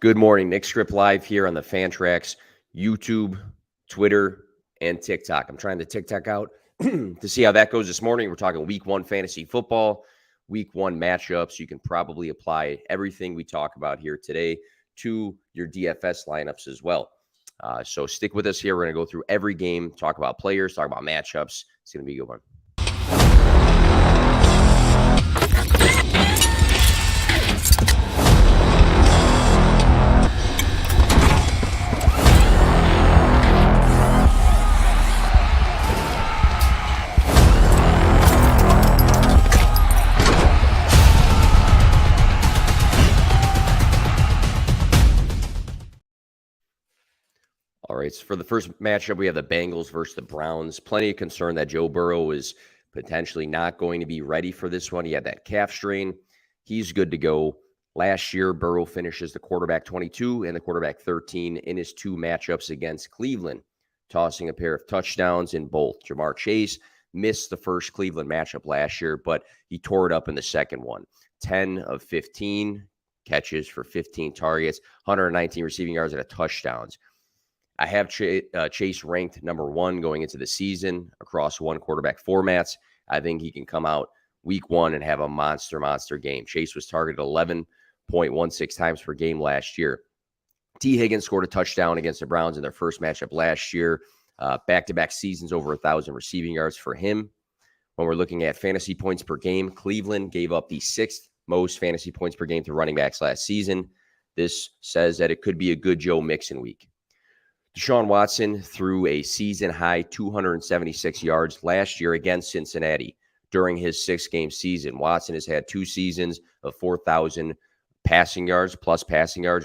Good morning. Nick Skrip live here on the Fantrax YouTube, Twitter, and TikTok. I'm trying to TikTok out to see how that goes this morning. We're talking week one fantasy football, week one matchups. You can probably apply everything we talk about here today to your DFS lineups as well. So stick with us here. We're going to go through every game, talk about players, talk about matchups. It's going to be a good one. All right, so for the first matchup, we have the Bengals versus the Browns. Plenty of concern that Joe Burrow is potentially not going to be ready for this one. He had that calf strain. He's good to go. Last year, Burrow finishes the quarterback 22 and the quarterback 13 in his two matchups against Cleveland, tossing a pair of touchdowns in both. Jamar Chase missed the first Cleveland matchup last year, but he tore it up in the second one. 10 of 15 catches for 15 targets, 119 receiving yards, and a touchdowns. I have Chase ranked number one going into the season across one quarterback formats. I think he can come out week one and have a monster game. Chase was targeted 11.16 times per game last year. T. Higgins scored a touchdown against the Browns in their first matchup last year. Back-to-back seasons, over 1,000 receiving yards for him. When we're looking at fantasy points per game, Cleveland gave up the sixth most fantasy points per game to running backs last season. This says that it could be a good Joe Mixon week. Deshaun Watson threw a season-high 276 yards last year against Cincinnati during his six-game season. Watson has had two seasons of 4,000 passing yards,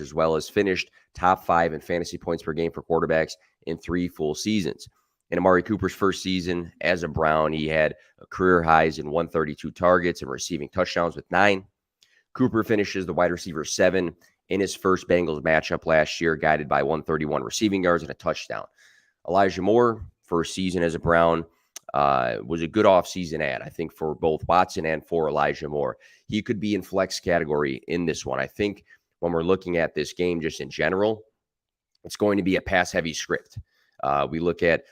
as well as finished top five in fantasy points per game for quarterbacks in 3 full seasons. In Amari Cooper's first season as a Brown, he had career highs in 132 targets and receiving touchdowns with 9. Cooper finishes the wide receiver 7 in his first Bengals matchup last year, guided by 131 receiving yards and a touchdown. Elijah Moore, first season as a Brown, was a good offseason ad, I think, for both Watson and for Elijah Moore. He could be in flex category in this one. I think when we're looking at this game just in general, it's going to be a pass-heavy script. We look at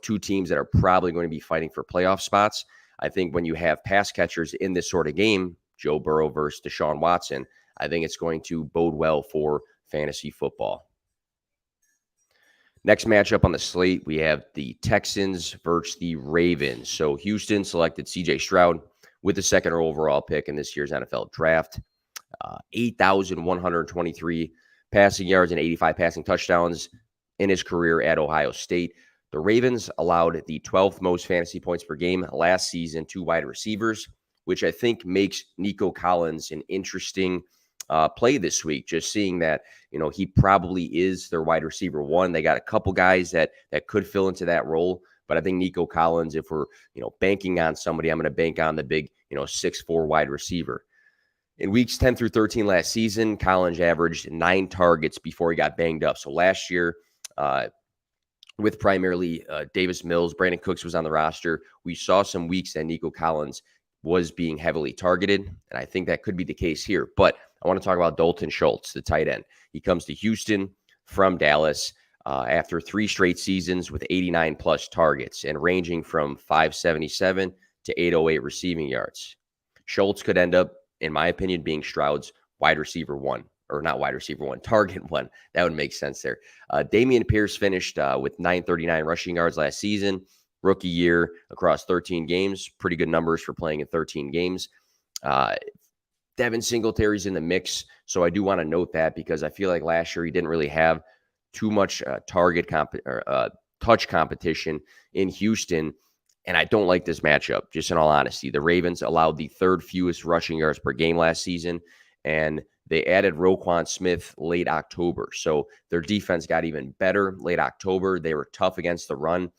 two teams that are probably going to be fighting for playoff spots. I think when you have pass catchers in this sort of game, Joe Burrow versus Deshaun Watson, I think it's going to bode well for fantasy football. Next matchup on the slate, we have the Texans versus the Ravens. So Houston selected C.J. Stroud with the second overall pick in this year's NFL draft. 8,123 passing yards and 85 passing touchdowns in his career at Ohio State. The Ravens allowed the 12th most fantasy points per game last season to wide receivers, which I think makes Nico Collins an interesting play this week. Just seeing that, he probably is their wide receiver one. They got a couple guys that could fill into that role, but I think Nico Collins, if we're, banking on somebody, I'm going to bank on the big, 6'4" wide receiver. In weeks 10 through 13 last season, Collins averaged 9 targets before he got banged up. So last year, with primarily Davis Mills, Brandon Cooks was on the roster. We saw some weeks that Nico Collins was being heavily targeted, and I think that could be the case here. But I want to talk about Dalton Schultz, the tight end. He comes to Houston from Dallas after 3 straight seasons with 89-plus targets and ranging from 577 to 808 receiving yards. Schultz could end up, in my opinion, being Stroud's wide receiver one, or not wide receiver one, target one. That would make sense there. Dameon Pierce finished with 939 rushing yards last season. Rookie year across 13 games. Pretty good numbers for playing in 13 games. Devin Singletary's in the mix, so I do want to note that because I feel like last year he didn't really have too much touch competition in Houston, and I don't like this matchup, just in all honesty. The Ravens allowed the 3rd fewest rushing yards per game last season, and they added Roquan Smith late October, so their defense got even better late October. They were tough against the run.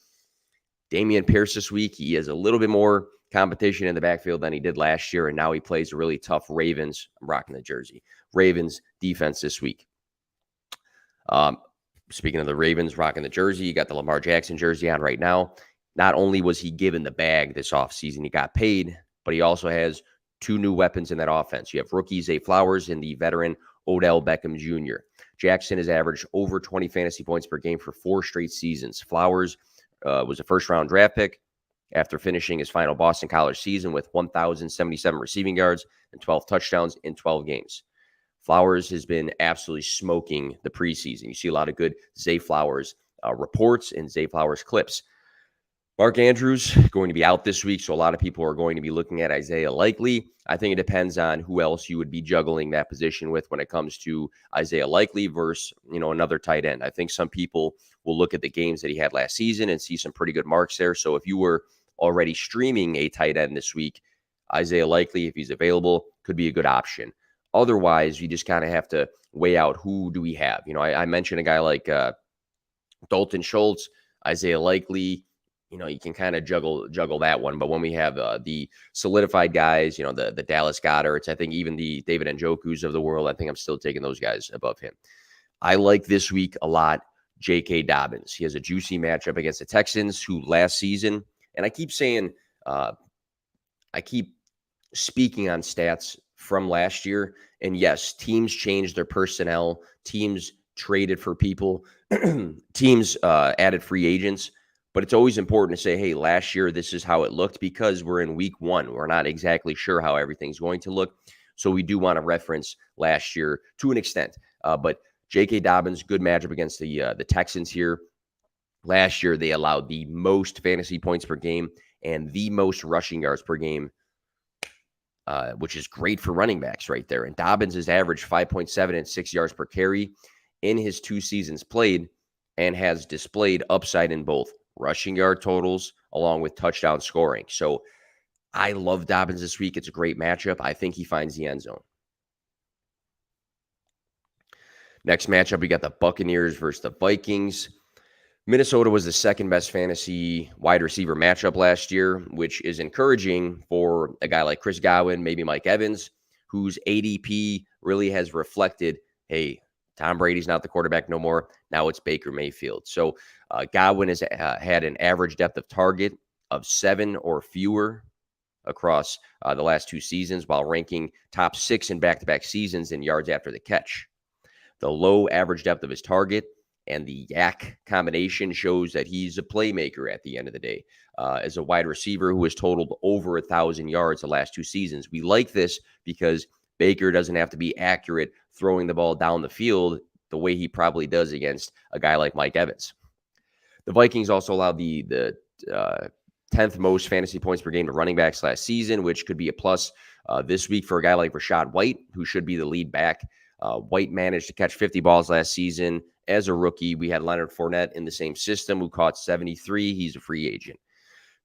Dameon Pierce this week, he has a little bit more competition in the backfield than he did last year, and now he plays a really tough Ravens, I'm rocking the jersey, Ravens defense this week. Speaking of the Ravens rocking the jersey, you got the Lamar Jackson jersey on right now. Not only was he given the bag this offseason, he got paid, but he also has 2 new weapons in that offense. You have rookie Zay Flowers and the veteran Odell Beckham Jr. Jackson has averaged over 20 fantasy points per game for 4 straight seasons. Flowers was a first-round draft pick after finishing his final Boston College season with 1,077 receiving yards and 12 touchdowns in 12 games. Flowers has been absolutely smoking the preseason. You see a lot of good Zay Flowers reports and Zay Flowers clips. Mark Andrews going to be out this week, so a lot of people are going to be looking at Isaiah Likely. I think it depends on who else you would be juggling that position with when it comes to Isaiah Likely versus, another tight end. I think some people will look at the games that he had last season and see some pretty good marks there. So if you were already streaming a tight end this week, Isaiah Likely, if he's available, could be a good option. Otherwise, you just kind of have to weigh out who do we have. I mentioned a guy like Dalton Schultz, Isaiah Likely. You can kind of juggle that one. But when we have the solidified guys, the Dallas Goederts, I think even the David Njoku's of the world, I think I'm still taking those guys above him. I like this week a lot J.K. Dobbins. He has a juicy matchup against the Texans, who last season, and I keep saying, I keep speaking on stats from last year. And yes, teams changed their personnel. Teams traded for people. Teams added free agents. But it's always important to say, hey, last year, this is how it looked, because we're in week 1. We're not exactly sure how everything's going to look. So we do want to reference last year to an extent. But J.K. Dobbins, good matchup against the Texans here. Last year, they allowed the most fantasy points per game and the most rushing yards per game, which is great for running backs right there. And Dobbins has averaged 5.7 and 6 yards per carry in his 2 seasons played, and has displayed upside in both rushing yard totals along with touchdown scoring. So I love Dobbins this week. It's a great matchup. I think he finds the end zone. Next matchup, we got the Buccaneers versus the Vikings. Minnesota was the second best fantasy wide receiver matchup last year, which is encouraging for a guy like Chris Godwin, maybe Mike Evans, whose ADP really has reflected, hey, Tom Brady's not the quarterback no more. Now it's Baker Mayfield. So Godwin has had an average depth of target of 7 or fewer across the last 2 seasons, while ranking top 6 in back-to-back seasons in yards after the catch. The low average depth of his target and the yak combination shows that he's a playmaker at the end of the day. As a wide receiver who has totaled over 1,000 yards the last 2 seasons. We like this because Baker doesn't have to be accurate throwing the ball down the field the way he probably does against a guy like Mike Evans. The Vikings also allowed the 10th most fantasy points per game to running backs last season, which could be a plus this week for a guy like Rachaad White, who should be the lead back. White managed to catch 50 balls last season as a rookie. We had Leonard Fournette in the same system, who caught 73. He's a free agent.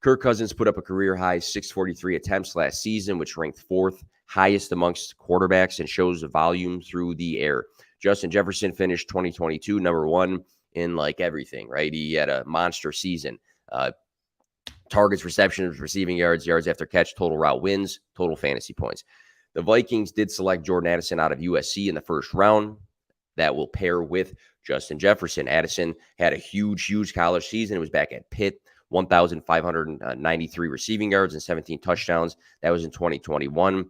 Kirk Cousins put up a career-high 643 attempts last season, which ranked 4th highest amongst quarterbacks and shows the volume through the air. Justin Jefferson finished 2022 number 1 in like everything, right? He had a monster season. Targets, receptions, receiving yards, yards after catch, total route wins, total fantasy points. The Vikings did select Jordan Addison out of USC in the first round. That will pair with Justin Jefferson. Addison had a huge college season. It was back at Pitt. 1,593 receiving yards and 17 touchdowns. That was in 2021.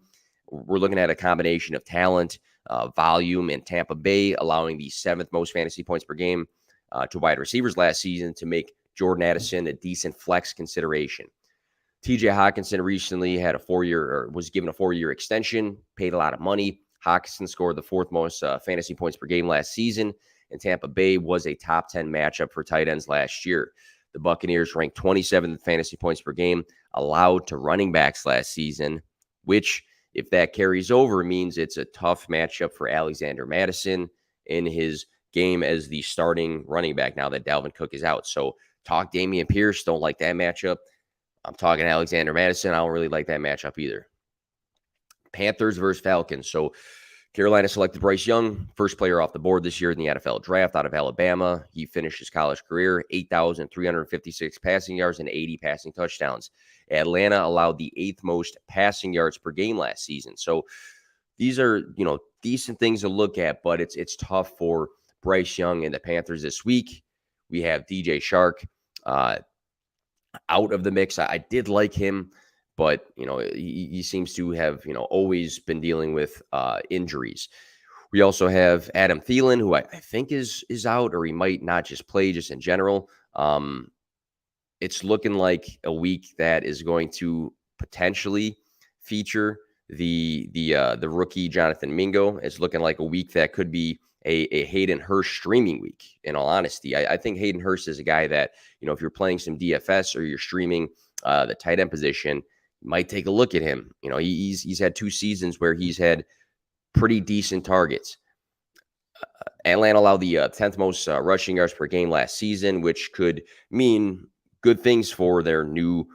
We're looking at a combination of talent, volume, and Tampa Bay, allowing the 7th most fantasy points per game to wide receivers last season to make Jordan Addison a decent flex consideration. TJ Hawkinson recently had was given a 4-year extension, paid a lot of money. Hawkinson scored the 4th most fantasy points per game last season, and Tampa Bay was a top 10 matchup for tight ends last year. The Buccaneers ranked 27th fantasy points per game allowed to running backs last season, which, if that carries over, means it's a tough matchup for Alexander Mattison in his game as the starting running back now that Dalvin Cook is out. So talk Dameon Pierce, don't like that matchup. I'm talking Alexander Mattison. I don't really like that matchup either. Panthers versus Falcons. So Carolina selected Bryce Young, first player off the board this year in the NFL draft out of Alabama. He finished his college career, 8,356 passing yards and 80 passing touchdowns. Atlanta allowed the 8th most passing yards per game last season. So these are, decent things to look at, but it's tough for Bryce Young and the Panthers this week. We have DJ Shark out of the mix. I did like him, but he seems to have always been dealing with injuries. We also have Adam Thielen, who I think is out, or he might not just play just in general. It's looking like a week that is going to potentially feature the rookie Jonathan Mingo. It's looking like a week that could be a Hayden Hurst streaming week. In all honesty, I think Hayden Hurst is a guy that, if you're playing some DFS or you're streaming the tight end position, you might take a look at him. He's had 2 seasons where he's had pretty decent targets. Atlanta allowed the 10th most rushing yards per game last season, which could mean good things for their new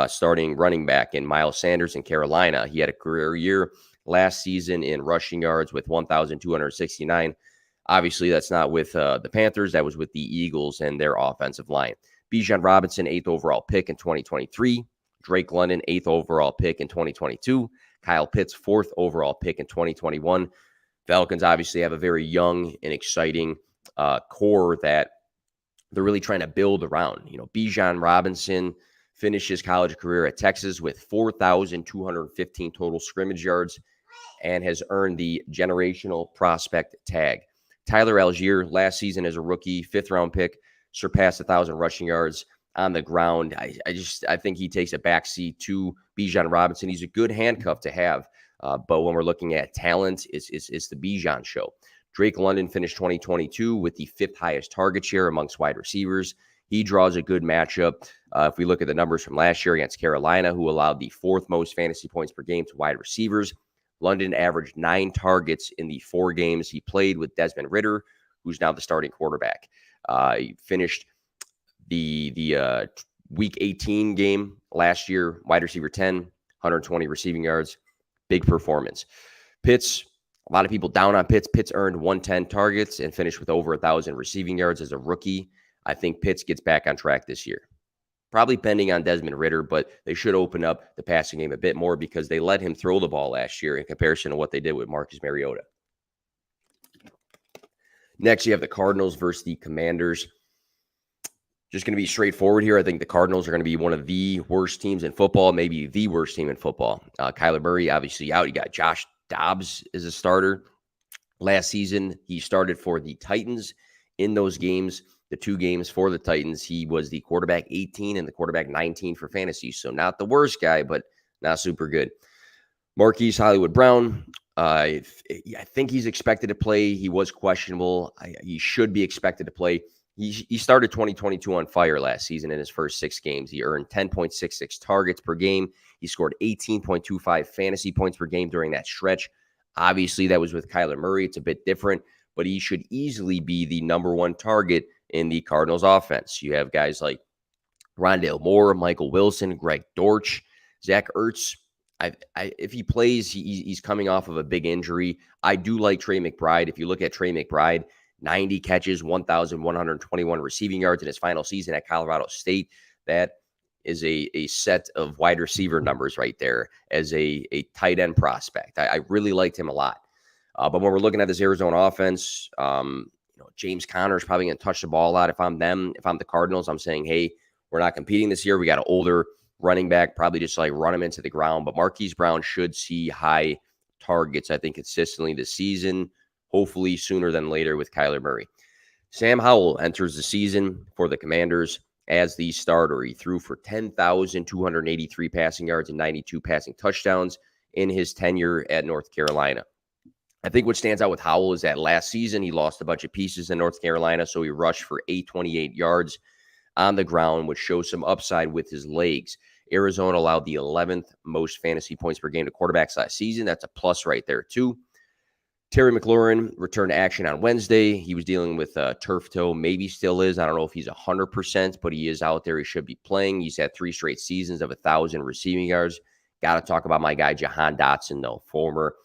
starting running back in Miles Sanders in Carolina. He had a career year last season in rushing yards with 1,269. Obviously, that's not with the Panthers. That was with the Eagles and their offensive line. Bijan Robinson, 8th overall pick in 2023. Drake London, 8th overall pick in 2022. Kyle Pitts, 4th overall pick in 2021. Falcons obviously have a very young and exciting core that they're really trying to build around. Bijan Robinson finished his college career at Texas with 4,215 total scrimmage yards and has earned the generational prospect tag. Tyler Algier, last season as a rookie, 5th-round pick, surpassed 1,000 rushing yards on the ground. I think he takes a backseat to Bijan Robinson. He's a good handcuff to have. But when we're looking at talent, it's the Bijan show. Drake London finished 2022 with the 5th highest target share amongst wide receivers. He draws a good matchup. If we look at the numbers from last year against Carolina, who allowed the 4th most fantasy points per game to wide receivers, London averaged 9 targets in the 4 games he played with Desmond Ridder, who's now the starting quarterback. He finished the Week 18 game last year, wide receiver 10, 120 receiving yards. Big performance. Pitts, a lot of people down on Pitts. Pitts earned 110 targets and finished with over 1,000 receiving yards as a rookie. I think Pitts gets back on track this year. Probably pending on Desmond Ridder, but they should open up the passing game a bit more because they let him throw the ball last year in comparison to what they did with Marcus Mariota. Next, you have the Cardinals versus the Commanders. Just going to be straightforward here. I think the Cardinals are going to be one of the worst teams in football, maybe the worst team in football. Kyler Murray, obviously out. You got Josh Dobbs as a starter. Last season, he started for the Titans. In those games, the 2 games for the Titans, he was the quarterback 18 and the quarterback 19 for fantasy. So not the worst guy, but not super good. Marquise Hollywood Brown, I think he's expected to play. He was questionable. He should be expected to play. He started 2022 on fire last season in his first 6 games. He earned 10.66 targets per game. He scored 18.25 fantasy points per game during that stretch. Obviously, that was with Kyler Murray. It's a bit different, but he should easily be the number 1 target in the Cardinals offense. You have guys like Rondale Moore, Michael Wilson, Greg Dortch, Zach Ertz. If he plays, he's coming off of a big injury. I do like Trey McBride. If you look at Trey McBride, 90 catches, 1,121 receiving yards in his final season at Colorado State. That is a set of wide receiver numbers right there as a tight end prospect. I really liked him a lot. But when we're looking at this Arizona offense, James Conner is probably going to touch the ball a lot. If I'm the Cardinals, I'm saying, hey, we're not competing this year. We got an older running back, probably just like run him into the ground. But Marquise Brown should see high targets, I think, consistently this season. Hopefully sooner than later with Kyler Murray. Sam Howell enters the season for the Commanders as the starter. He threw for 10,283 passing yards and 92 passing touchdowns in his tenure at North Carolina. I think what stands out with Howell is that last season he lost a bunch of pieces in North Carolina, so he rushed for 828 yards on the ground, which shows some upside with his legs. Arizona allowed the 11th most fantasy points per game to quarterbacks last season. That's a plus right there, too. Terry McLaurin returned to action on Wednesday. He was dealing with turf toe, maybe still is. I don't know if he's 100%, but he is out there. He should be playing. He's had 3 straight seasons of 1,000 receiving yards. Got to talk about my guy, Jahan Dotson, though, former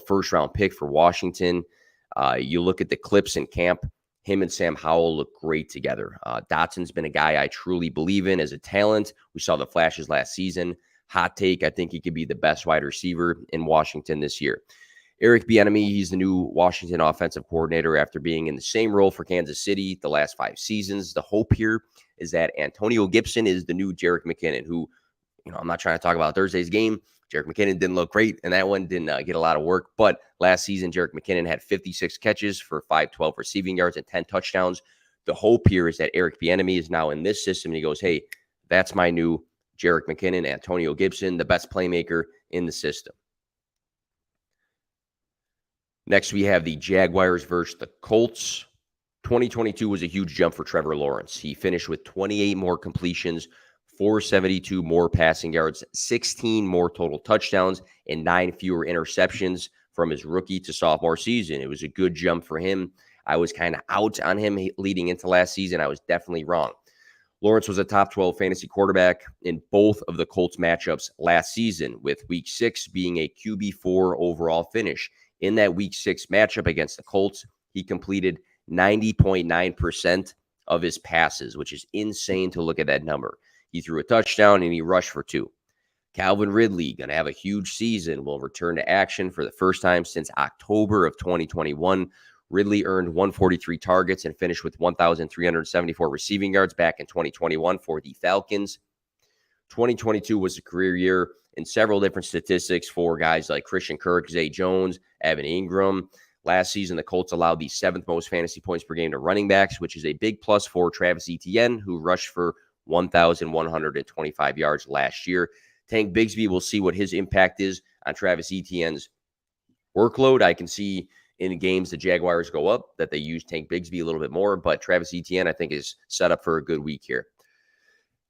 first-round pick for Washington. You look at the clips in camp, him and Sam Howell look great together. Dotson's been a guy I truly believe in as a talent. We saw the flashes last season. Hot take, I think he could be the best wide receiver in Washington this year. Eric Bieniemy, he's the new Washington offensive coordinator after being in the same role for Kansas City the last 5 seasons. The hope here is that Antonio Gibson is the new Jerick McKinnon, who, I'm not trying to talk about Thursday's game, Jerick McKinnon didn't look great, and that one didn't get a lot of work. But last season, Jerick McKinnon had 56 catches for 512 receiving yards and 10 touchdowns. The hope here is that Eric Bieniemy is now in this system, and he goes, hey, that's my new Jerick McKinnon, Antonio Gibson, the best playmaker in the system. Next, we have the Jaguars versus the Colts. 2022 was a huge jump for Trevor Lawrence. He finished with 28 more completions, 472 more passing yards, 16 more total touchdowns, and 9 fewer interceptions from his rookie to sophomore season. It was a good jump for him. I was kind of out on him leading into last season. I was definitely wrong. Lawrence was a top 12 fantasy quarterback in both of the Colts matchups last season, with Week 6 being a QB4 overall finish. In that Week 6 matchup against the Colts, he completed 90.9% of his passes, which is insane to look at that number. He threw a touchdown and he rushed for 2. Calvin Ridley, going to have a huge season, will return to action for the first time since October of 2021. Ridley earned 143 targets and finished with 1,374 receiving yards back in 2021 for the Falcons. 2022 was a career year in several different statistics for guys like Christian Kirk, Zay Jones, Evan Ingram. Last season, the Colts allowed the 7th most fantasy points per game to running backs, which is a big plus for Travis Etienne, who rushed for 1,125 yards last year. Tank Bigsby, we'll see what his impact is on Travis Etienne's workload. I can see in games the Jaguars go up that they use Tank Bigsby a little bit more, but Travis Etienne, I think, is set up for a good week here.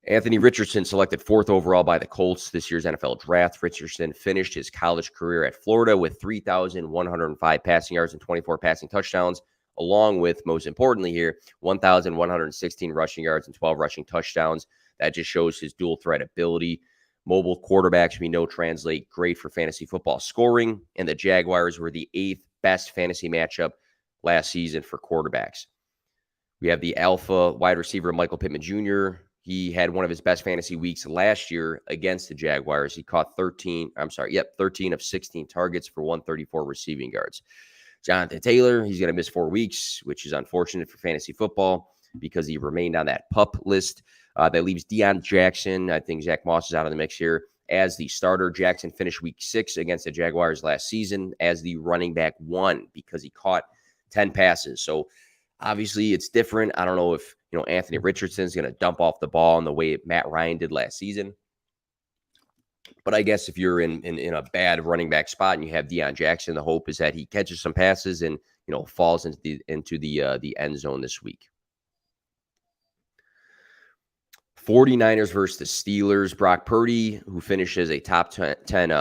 Anthony Richardson, selected 4th overall by the Colts this year's NFL draft. Richardson finished his college career at Florida with 3,105 passing yards and 24 passing touchdowns, along with, most importantly here, 1,116 rushing yards and 12 rushing touchdowns. That just shows his dual threat ability. Mobile quarterbacks, we know, translate great for fantasy football scoring, and the Jaguars were the 8th best fantasy matchup last season for quarterbacks. We have the alpha wide receiver Michael Pittman Jr. He had one of his best fantasy weeks last year against the Jaguars. He caught 13 of 16 targets for 134 receiving yards. Jonathan Taylor, he's going to miss 4 weeks, which is unfortunate for fantasy football because he remained on that PUP list. That leaves Deion Jackson. I think Zach Moss is out of the mix here as the starter. Jackson finished Week 6 against the Jaguars last season as the running back 1 because he caught 10 passes. So obviously, it's different. I don't know if Anthony Richardson is going to dump off the ball in the way Matt Ryan did last season. But I guess if you're in a bad running back spot and you have Deion Jackson, the hope is that he catches some passes and falls into the end zone this week. 49ers versus the Steelers. Brock Purdy, who finished as a top 10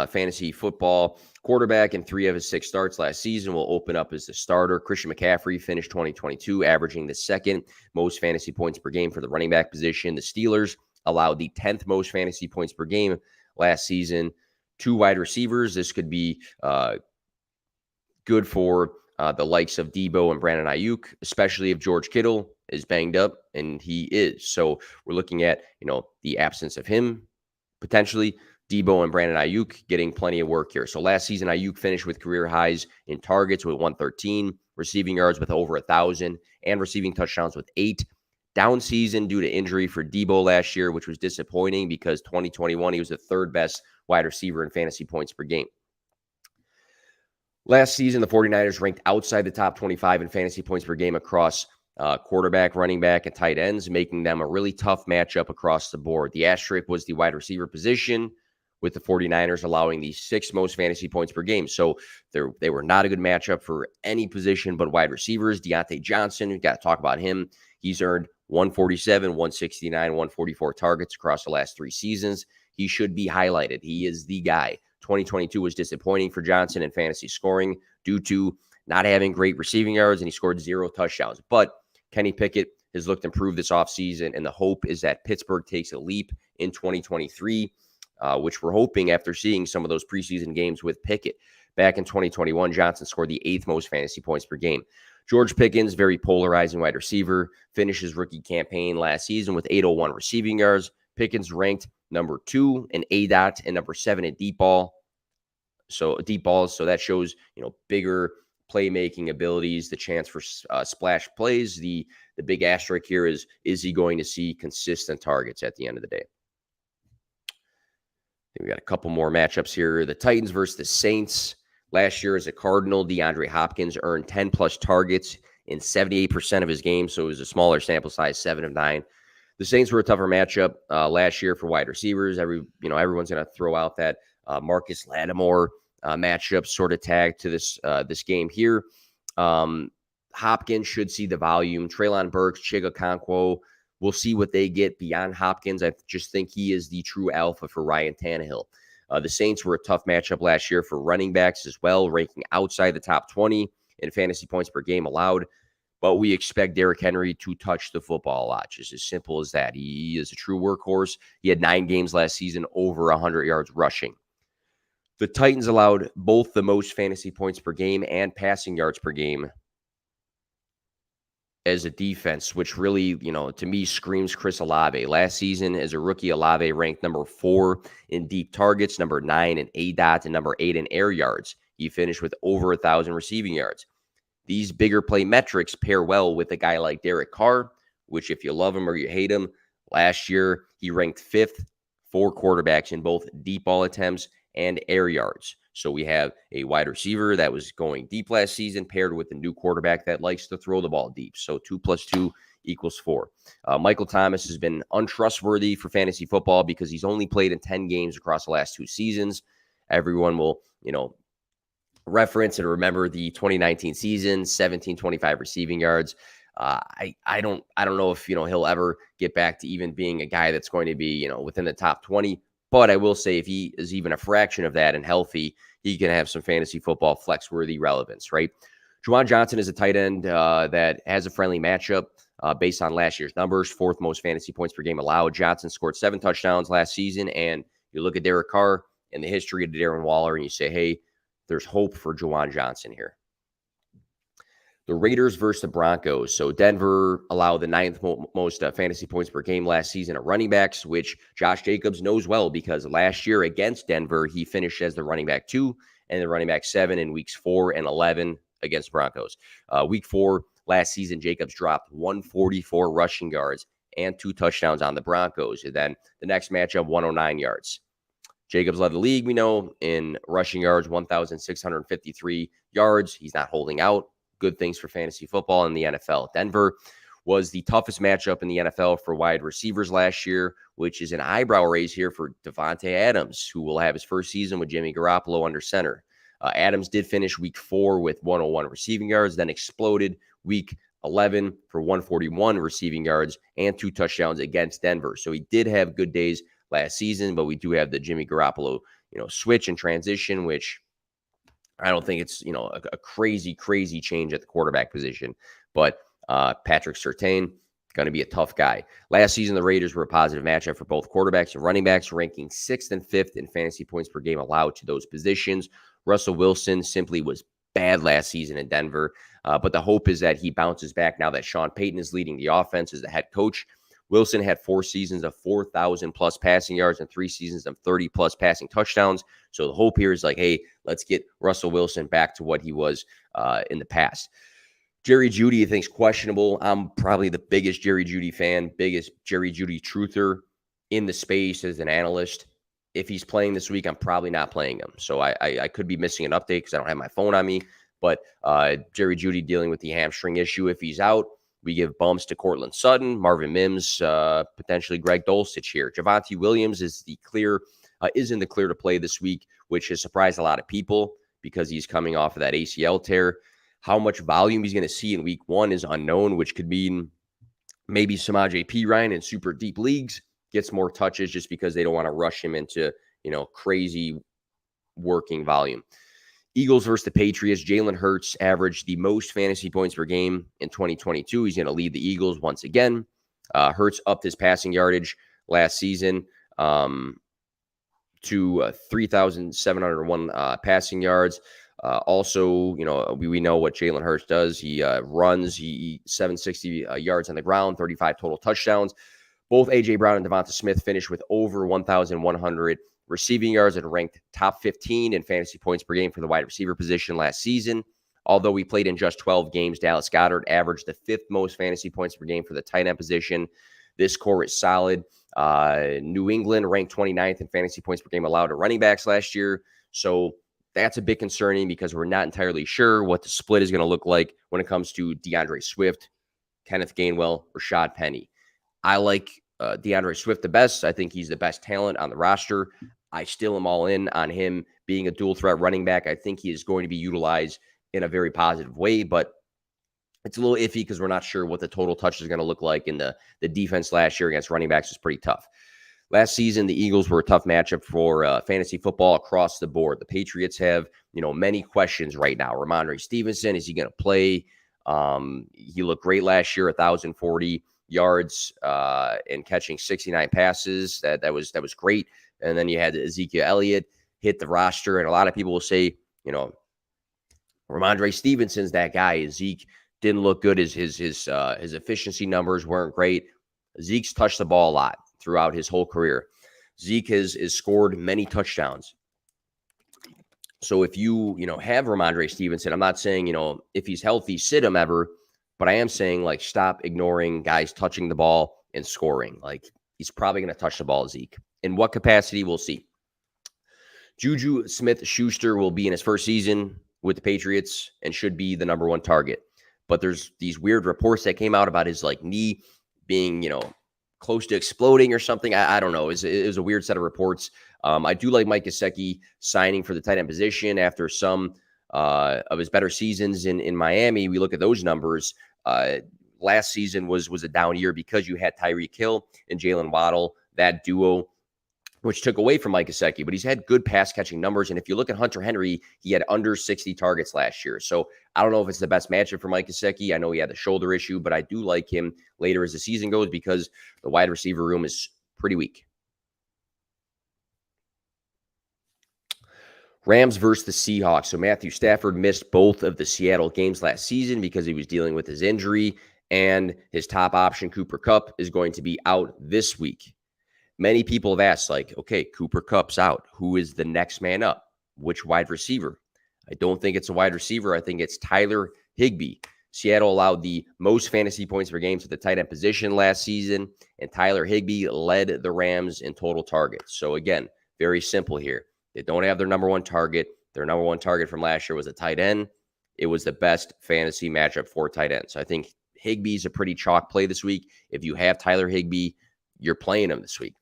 fantasy football quarterback in 3 of his 6 starts last season, will open up as the starter. Christian McCaffrey finished 2022 averaging the 2nd most fantasy points per game for the running back position. The Steelers allowed the 10th most fantasy points per game last season. 2 wide receivers. This could be good for the likes of Debo and Brandon Ayuk, especially if George Kittle is banged up, and he is. So we're looking at, the absence of him, potentially Debo and Brandon Ayuk getting plenty of work here. So last season, Ayuk finished with career highs in targets with 113, receiving yards with over 1,000, and receiving touchdowns with 8. Down season due to injury for Debo last year, which was disappointing because 2021, he was the 3rd best wide receiver in fantasy points per game. Last season, the 49ers ranked outside the top 25 in fantasy points per game across quarterback, running back, and tight ends, making them a really tough matchup across the board. The asterisk was the wide receiver position, with the 49ers allowing the 6th most fantasy points per game. So they were not a good matchup for any position but wide receivers. Deontay Johnson, we've got to talk about him. He's earned 147, 169, 144 targets across the last 3 seasons. He should be highlighted. He is the guy. 2022 was disappointing for Johnson in fantasy scoring due to not having great receiving yards, and he scored 0 touchdowns. But Kenny Pickett has looked improved this offseason, and the hope is that Pittsburgh takes a leap in 2023, which we're hoping after seeing some of those preseason games with Pickett. Back in 2021, Johnson scored the 8th most fantasy points per game. George Pickens, very polarizing wide receiver, finished his rookie campaign last season with 801 receiving yards. Pickens ranked number 2 in ADOT and number 7 in deep balls. So that shows, bigger playmaking abilities, the chance for splash plays. The big asterisk here is he going to see consistent targets at the end of the day? Then we got a couple more matchups here. The Titans versus the Saints. Last year as a Cardinal, DeAndre Hopkins earned 10 plus targets in 78% of his games. So it was a smaller sample size, 7 of 9. The Saints were a tougher matchup last year for wide receivers. Everyone's going to throw out that Marcus Lattimore matchup sort of tag to this game here. Hopkins should see the volume. Treylon Burks, Chig Okonkwo, we'll see what they get beyond Hopkins. I just think he is the true alpha for Ryan Tannehill. The Saints were a tough matchup last year for running backs as well, ranking outside the top 20 in fantasy points per game allowed. But we expect Derrick Henry to touch the football a lot. Just as simple as that. He is a true workhorse. He had 9 games last season, over 100 yards rushing. The Titans allowed both the most fantasy points per game and passing yards per game as a defense, which really, to me screams Chris Olave. Last season, as a rookie, Olave ranked number 4 in deep targets, number 9 in ADOT, and number 8 in air yards. He finished with over 1,000 receiving yards. These bigger play metrics pair well with a guy like Derek Carr, which if you love him or you hate him, last year he ranked 5th for quarterbacks in both deep ball attempts and air yards. So we have a wide receiver that was going deep last season paired with a new quarterback that likes to throw the ball deep. So 2 + 2 = 4. Michael Thomas has been untrustworthy for fantasy football because he's only played in 10 games across the last 2 seasons. Everyone will, reference and remember the 2019 season, 1725 receiving yards. I don't know if he'll ever get back to even being a guy that's going to be within the top 20. But I will say if he is even a fraction of that and healthy, he can have some fantasy football flex-worthy relevance, right? Juwan Johnson is a tight end that has a friendly matchup based on last year's numbers, 4th most fantasy points per game allowed. Johnson scored 7 touchdowns last season, and you look at Derek Carr and the history of Darren Waller, and you say, hey, there's hope for Juwan Johnson here. The Raiders versus the Broncos. So Denver allowed the 9th most fantasy points per game last season at running backs, which Josh Jacobs knows well because last year against Denver, he finished as the running back 2 and the running back 7 in weeks 4 and 11 against Broncos. Week 4 last season, Jacobs dropped 144 rushing yards and 2 touchdowns on the Broncos. And then the next matchup, 109 yards. Jacobs led the league, we know, in rushing yards, 1,653 yards. He's not holding out. Good things for fantasy football in the NFL. Denver was the toughest matchup in the NFL for wide receivers last year, which is an eyebrow raise here for Devontae Adams, who will have his first season with Jimmy Garoppolo under center. Adams did finish week 4 with 101 receiving yards, then exploded week 11 for 141 receiving yards and 2 touchdowns against Denver. So he did have good days last season, but we do have the Jimmy Garoppolo, switch and transition, which I don't think it's, a crazy change at the quarterback position. But Patrick Surtain, going to be a tough guy. Last season, the Raiders were a positive matchup for both quarterbacks and running backs, ranking 6th and 5th in fantasy points per game allowed to those positions. Russell Wilson simply was bad last season in Denver. But the hope is that he bounces back now that Sean Payton is leading the offense as the head coach. Wilson had 4 seasons of 4,000 plus passing yards and 3 seasons of 30 plus passing touchdowns. So the hope here is like, hey, let's get Russell Wilson back to what he was in the past. Jerry Jeudy, I think, is questionable. I'm probably the biggest Jerry Jeudy fan, biggest Jerry Jeudy truther in the space as an analyst. If he's playing this week, I'm probably not playing him. So I could be missing an update because I don't have my phone on me. But Jerry Jeudy dealing with the hamstring issue. If he's out, we give bumps to Cortland Sutton, Marvin Mims, potentially Greg Dulcich here. Javonte Williams is in the clear to play this week, which has surprised a lot of people because he's coming off of that ACL tear. How much volume he's going to see in week 1 is unknown, which could mean maybe Samaje Perine in super deep leagues gets more touches just because they don't want to rush him into, crazy working volume. Eagles versus the Patriots. Jalen Hurts averaged the most fantasy points per game in 2022. He's going to lead the Eagles once again. Hurts upped his passing yardage last season to 3,701 passing yards. Also, we know what Jalen Hurts does. He runs, he 760 yards on the ground, 35 total touchdowns. Both A.J. Brown and Devonta Smith finished with over 1,100 receiving yards and ranked top 15 in fantasy points per game for the wide receiver position last season. Although he played in just 12 games, Dallas Goedert averaged the 5th most fantasy points per game for the tight end position. This core is solid. New England ranked 29th in fantasy points per game allowed to running backs last year. So that's a bit concerning because we're not entirely sure what the split is going to look like when it comes to DeAndre Swift, Kenneth Gainwell, Rashad Penny. I like DeAndre Swift the best. I think he's the best talent on the roster. I still am all in on him being a dual threat running back. I think he is going to be utilized in a very positive way, but it's a little iffy because we're not sure what the total touch is going to look like. And the defense last year against running backs was pretty tough. Last season, the Eagles were a tough matchup for fantasy football across the board. The Patriots have, many questions right now. Ramondre Stevenson, is he going to play? He looked great last year, 1,040 yards and catching 69 passes. That was great. And then you had Ezekiel Elliott hit the roster, and a lot of people will say, Ramondre Stevenson's that guy. Zeke didn't look good. His efficiency numbers weren't great. Zeke's touched the ball a lot throughout his whole career. Zeke has scored many touchdowns. So if you have Ramondre Stevenson, I'm not saying, if he's healthy, sit him ever, but I am saying, like, stop ignoring guys touching the ball and scoring. Like, he's probably going to touch the ball, Zeke. In what capacity, we'll see. Juju Smith-Schuster will be in his first season with the Patriots and should be the number one target. But there's these weird reports that came out about his knee being, close to exploding or something. I don't know. It was a weird set of reports. I do like Mike Gesicki signing for the tight end position after some of his better seasons in Miami. We look at those numbers. Last season was a down year because you had Tyreek Hill and Jalen Waddle, that duo, which took away from Mike Gesicki, but he's had good pass catching numbers. And if you look at Hunter Henry, he had under 60 targets last year. So I don't know if it's the best matchup for Mike Gesicki. I know he had the shoulder issue, but I do like him later as the season goes because the wide receiver room is pretty weak. Rams versus the Seahawks. So Matthew Stafford missed both of the Seattle games last season because he was dealing with his injury, and his top option, Cooper Kupp, is going to be out this week. Many people have asked, okay, Cooper Kupp's out. Who is the next man up? Which wide receiver? I don't think it's a wide receiver. I think it's Tyler Higbee. Seattle allowed the most fantasy points per game to the tight end position last season, and Tyler Higbee led the Rams in total targets. So again, very simple here. They don't have their number one target. Their number one target from last year was a tight end. It was the best fantasy matchup for tight ends. So I think Higbee's a pretty chalk play this week. If you have Tyler Higbee, you're playing him this week.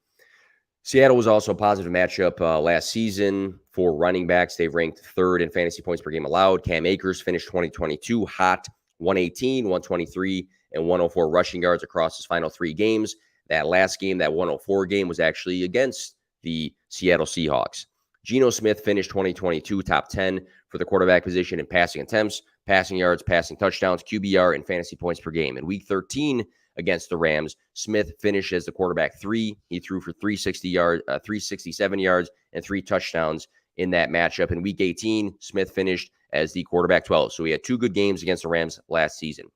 Seattle was also a positive matchup last season for running backs. They ranked third in fantasy points per game allowed. Cam Akers finished 2022 hot, 118, 123, and 104 rushing yards across his final three games. That last game, that 104 game, was actually against the Seattle Seahawks. Geno Smith finished 2022 top 10 for the quarterback position in passing attempts, passing yards, passing touchdowns, QBR, and fantasy points per game. In week 13 against the Rams, Smith finished as the quarterback 3. He threw for 367 yards, and 3 touchdowns in that matchup. In week 18, Smith finished as the quarterback 12. So he had 2 good games against the Rams last season.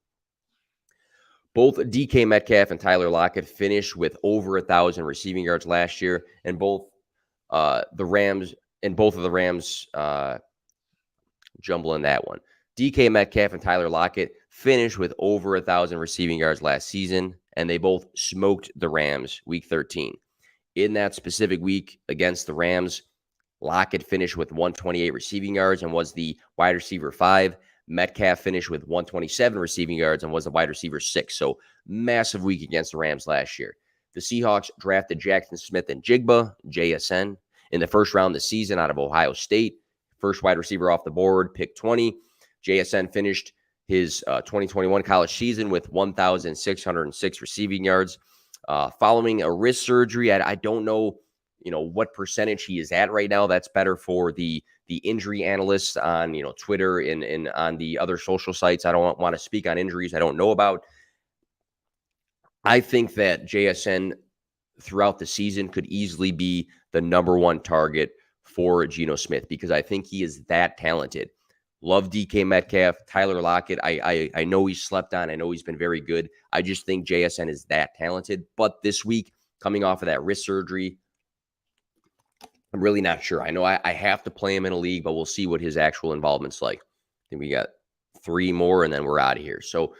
Both DK Metcalf and Tyler Lockett finished with over 1,000 receiving yards last year, and both of the Rams jumbling that one. DK Metcalf and Tyler Lockett finished with over 1,000 receiving yards last season, and they both smoked the Rams week 13. In that specific week against the Rams, Lockett finished with 128 receiving yards and was the wide receiver 5. Metcalf finished with 127 receiving yards and was the wide receiver 6. So massive week against the Rams last year. The Seahawks drafted Jackson Smith and Jigba, JSN, in the first round this season out of Ohio State. First wide receiver off the board, pick 20. JSN finished his 2021 college season with 1,606 receiving yards. Following a wrist surgery, I don't know, what percentage he is at right now. That's better for the injury analysts on, Twitter and on the other social sites. I don't want to speak on injuries I don't know about. I think that JSN throughout the season could easily be the number one target for Geno Smith because I think he is that talented. Love DK Metcalf, Tyler Lockett. I know he's slept on. I know he's been very good. I just think JSN is that talented. But this week, coming off of that wrist surgery, I'm really not sure. I know I have to play him in a league, but we'll see what his actual involvement's like. I think we got 3 more, and then we're out of here. So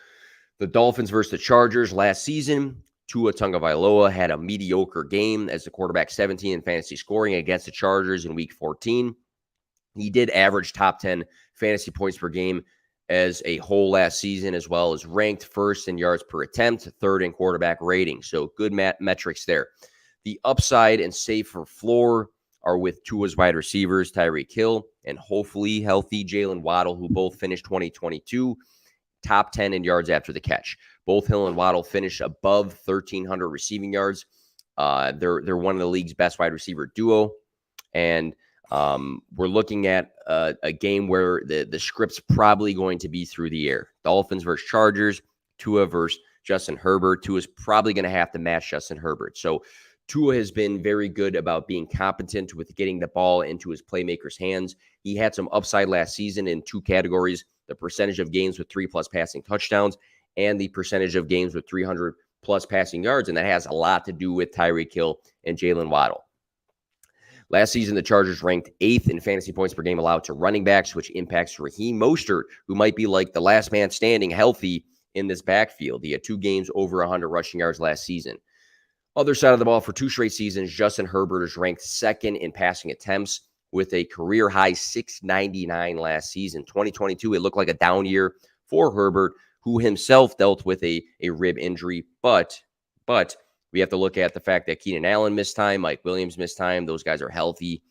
the Dolphins versus the Chargers last season, Tua Tagovailoa had a mediocre game as the quarterback 17 in fantasy scoring against the Chargers in week 14. He did average top 10 fantasy points per game as a whole last season, as well as ranked first in yards per attempt, third in quarterback rating. So good metrics there. The upside and safer floor are with Tua's wide receivers, Tyreek Hill, and hopefully healthy Jalen Waddle, who both finished 2022 top 10 in yards after the catch. Both Hill and Waddle finished above 1,300 receiving yards. They're one of the league's best wide receiver duo. And we're looking at a game where the script's probably going to be through the air. Dolphins versus Chargers, Tua versus Justin Herbert. Tua's probably going to have to match Justin Herbert. So Tua has been very good about being competent with getting the ball into his playmakers' hands. He had some upside last season in two categories: the percentage of games with 3+ passing touchdowns and the percentage of games with 300+ passing yards. And that has a lot to do with Tyreek Hill and Jalen Waddle. Last season, the Chargers ranked 8th in fantasy points per game allowed to running backs, which impacts Raheem Mostert, who might be like the last man standing healthy in this backfield. He had 2 games over 100 rushing yards last season. Other side of the ball, for 2 straight seasons, Justin Herbert is ranked 2nd in passing attempts with a career high 699 last season. 2022, it looked like a down year for Herbert, who himself dealt with a rib injury. But we have to look at the fact that Keenan Allen missed time, Mike Williams missed time. Those guys are healthy.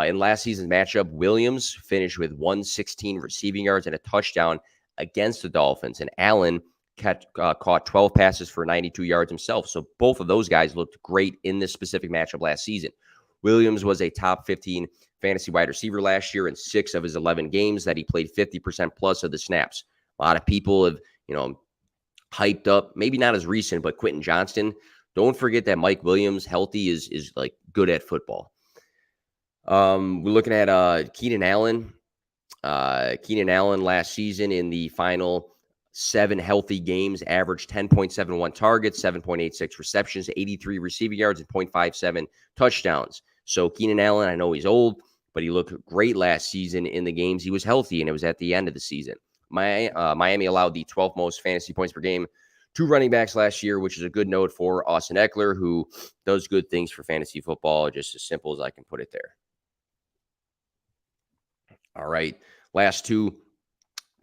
In last season's matchup, Williams finished with 116 receiving yards and a touchdown against the Dolphins, and Allen caught 12 passes for 92 yards himself. So both of those guys looked great in this specific matchup last season. Williams was a top 15 fantasy wide receiver last year in 6 of his 11 games that he played 50% plus of the snaps. A lot of people have, hyped up, maybe not as recent, but Quentin Johnston. Don't forget that Mike Williams, healthy, is like good at football. We're looking at Keenan Allen. Keenan Allen last season in the final 7 healthy games averaged 10.71 targets, 7.86 receptions, 83 receiving yards, and 0.57 touchdowns. So Keenan Allen, I know he's old, but he looked great last season in the games he was healthy, and it was at the end of the season. Miami allowed the 12th most fantasy points per game to running backs last year, which is a good note for Austin Eckler, who does good things for fantasy football, just as simple as I can put it there. All right, last 2.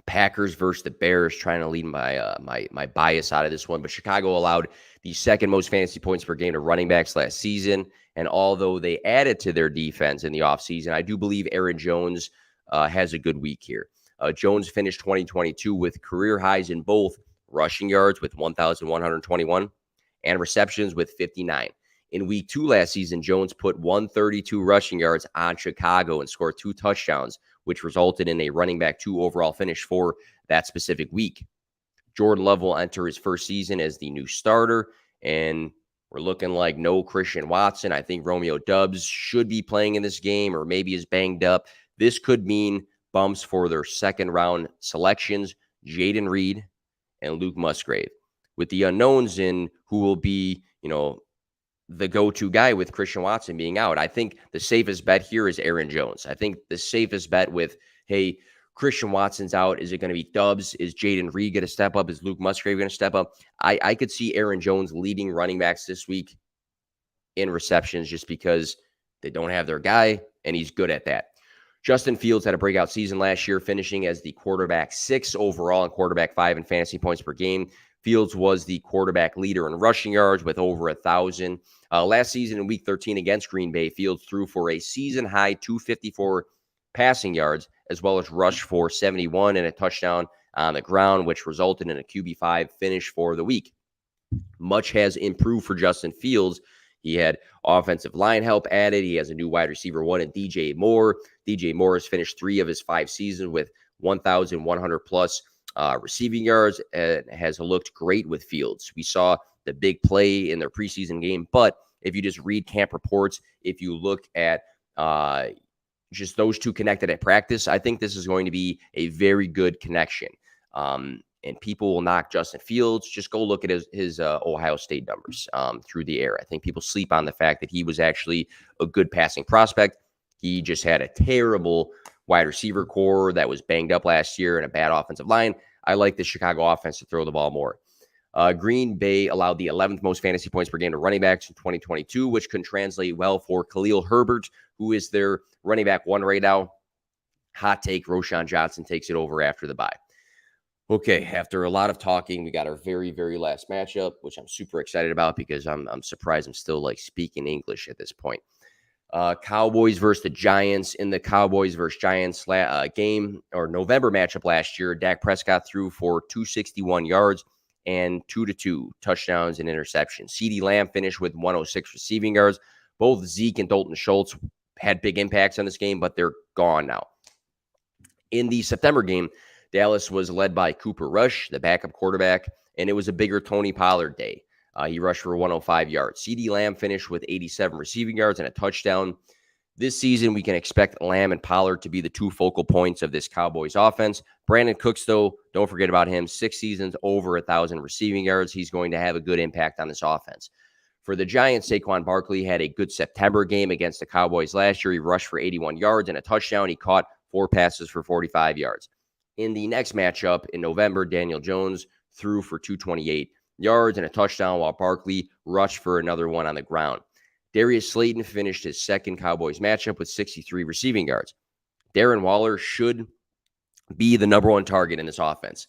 Packers versus the Bears, trying to lead my bias out of this one. But Chicago allowed the 2nd most fantasy points per game to running backs last season. And although they added to their defense in the offseason, I do believe Aaron Jones has a good week here. Jones finished 2022 with career highs in both rushing yards with 1,121 and receptions with 59. In week 2 last season, Jones put 132 rushing yards on Chicago and scored 2 touchdowns, which resulted in a running back 2 overall finish for that specific week. Jordan Love will enter his first season as the new starter, and we're looking like no Christian Watson. I think Romeo Doubs should be playing in this game, or maybe is banged up. This could mean bumps for their 2nd round selections, Jaden Reed and Luke Musgrave, with the unknowns in who will be, the go-to guy with Christian Watson being out. I think the safest bet here is Aaron Jones. I think the safest bet with, hey, Christian Watson's out. Is it going to be Doubs? Is Jaden Reed going to step up? Is Luke Musgrave going to step up? I could see Aaron Jones leading running backs this week in receptions just because they don't have their guy, and he's good at that. Justin Fields had a breakout season last year, finishing as the quarterback 6 overall and quarterback 5 in fantasy points per game. Fields was the quarterback leader in rushing yards with over 1,000. Last season in week 13 against Green Bay, Fields threw for a season-high 254 passing yards, as well as rushed for 71 and a touchdown on the ground, which resulted in a QB5 finish for the week. Much has improved for Justin Fields. He had offensive line help added. He has a new wide receiver 1 in DJ Moore. DJ Moore has finished 3 of his 5 seasons with 1,100 plus receiving yards and has looked great with Fields. We saw the big play in their preseason game, but if you just read camp reports, if you look at just those 2 connected at practice, I think this is going to be a very good connection. And people will knock Justin Fields. Just go look at his Ohio State numbers through the air. I think people sleep on the fact that he was actually a good passing prospect. He just had a terrible wide receiver core that was banged up last year and a bad offensive line. I like the Chicago offense to throw the ball more. Green Bay allowed the 11th most fantasy points per game to running backs in 2022, which can translate well for Khalil Herbert, who is their running back one right now. Hot take, Roschon Johnson takes it over after the bye. Okay, after a lot of talking, we got our very, very last matchup, which I'm super excited about because I'm surprised I'm still like speaking English at this point. Cowboys versus the Giants. In the Cowboys versus Giants game or November matchup last year, Dak Prescott threw for 261 yards and 2 touchdowns and interceptions. CeeDee Lamb finished with 106 receiving yards. Both Zeke and Dalton Schultz had big impacts on this game, but they're gone now. In the September game, Dallas was led by Cooper Rush, the backup quarterback, and it was a bigger Tony Pollard day. He rushed for 105 yards. CeeDee Lamb finished with 87 receiving yards and a touchdown. This season, we can expect Lamb and Pollard to be the two focal points of this Cowboys offense. Brandon Cooks, though, don't forget about him. 6 seasons, over 1,000 receiving yards. He's going to have a good impact on this offense. For the Giants, Saquon Barkley had a good September game against the Cowboys last year. He rushed for 81 yards and a touchdown. He caught 4 passes for 45 yards. In the next matchup in November, Daniel Jones threw for 228 yards and a touchdown while Barkley rushed for another one on the ground. Darius Slayton finished his second Cowboys matchup with 63 receiving yards. Darren Waller should be the number one target in this offense.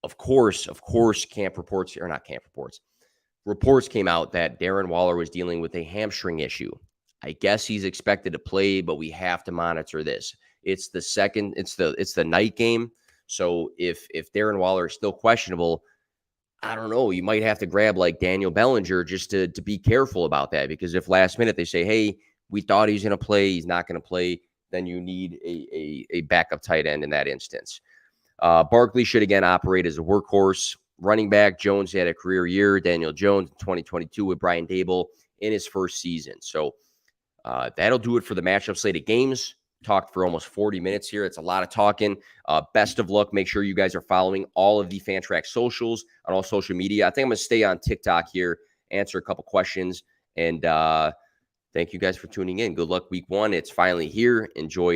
Of course, reports came out that Darren Waller was dealing with a hamstring issue. I guess he's expected to play, but we have to monitor this. It's the night game. So if Darren Waller is still questionable, I don't know, you might have to grab like Daniel Bellinger just to be careful about that, because if last minute they say, hey, we thought he's going to play, he's not going to play, then you need a backup tight end in that instance. Barkley should again operate as a workhorse. Running back, Jones had a career year. Daniel Jones in 2022 with Brian Dable in his first season. So that'll do it for the matchup slate of games. Talked for almost 40 minutes here. It's a lot of talking. Best of luck. Make sure you guys are following all of the Fantrax socials on all social media. I think I'm going to stay on TikTok here, answer a couple questions, and thank you guys for tuning in. Good luck week 1. It's finally here. Enjoy